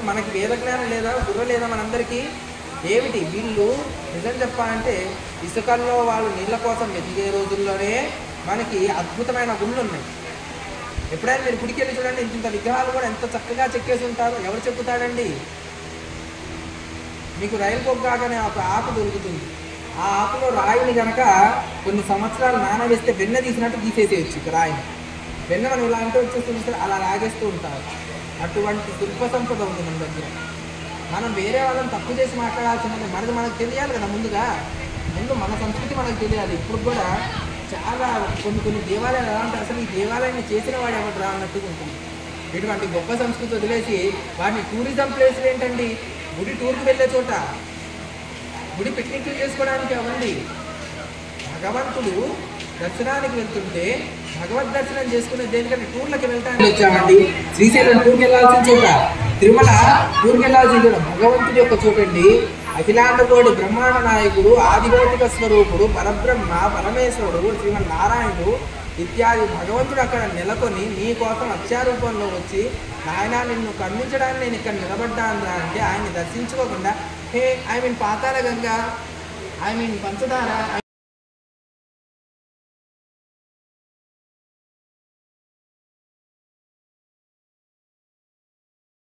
మనకి వేద జ్ఞానం లేదా, బుర్ర లేదా మనందరికీ? ఏమిటి వీళ్ళు? నిజం చెప్పాలంటే ఇసుకల్లో వాళ్ళు నీళ్ళ కోసం వెతికే రోజుల్లోనే మనకి అద్భుతమైన గుళ్ళు ఉన్నాయి. ఎప్పుడైనా మీరు గుడికి వెళ్ళి చూడండి, ఇంత విగ్రహాలు కూడా ఎంత చక్కగా చెక్కేసి ఉంటారో. ఎవరు చెక్కుతాడండి? మీకు రైలు పొగ్గాకనే ఒక ఆకు దొరుకుతుంది. ఆ ఆకులో రాయిని కనుక కొన్ని సంవత్సరాలు నానవేస్తే వెన్న తీసినట్టు తీసేసేయచ్చు. రాయిని వెన్న మనం ఇలా అంటే వచ్చేస్తుంది, అలా లాగేస్తూ ఉంటారు. అటువంటి శిల్ప సంపద ఉంది మన దగ్గర. మనం వేరే వాళ్ళని తప్పు చేసి మాట్లాడాల్సినది మనకు తెలియాలి కదా. ముందు మన సంస్కృతి మనకు తెలియాలి. ఇప్పుడు కూడా చాలా కొన్ని దేవాలయాలు ఎలా ఉంటాయి, అసలు ఈ దేవాలయాన్ని చేసిన వాడు ఎవరు రా అన్నట్టుగా ఉంటుంది. ఇటువంటి గొప్ప సంస్కృతి వదిలేసి వాటిని టూరిజం ప్లేస్లు ఏంటండి? గుడి టూర్కి వెళ్ళే చోట, గుడి పిక్నిక్లు చేసుకోవడానికి అవ్వండి. భగవంతుడు దర్శనానికి వెళ్తుంటే భగవద్ దర్శనం చేసుకునే దేనికంటే టూర్లకి వెళ్తానికి వచ్చామండి. శ్రీశైలం టూర్కి వెళ్ళాల్సిన చోట, తిరుమల టూర్కి వెళ్ళాల్సిన చోట భగవంతుడి యొక్క చోటండి. అఖిలాండకోటి బ్రహ్మాండ నాయకుడు, ఆదిభౌతిక స్వరూపుడు, పరబ్రహ్మ, పరమేశ్వరుడు, శ్రీమన్నారాయణుడు ఇత్యాది భగవంతుడు అక్కడ నెలకొని నీ కోసం అత్యారూపంలో వచ్చి, నాయన నిన్ను కరుణించడానికి నేను ఇక్కడ నిలబడ్డాను అంటే ఆయన్ని దర్శించుకోకుండా పాతాళ గంగ, పంచదార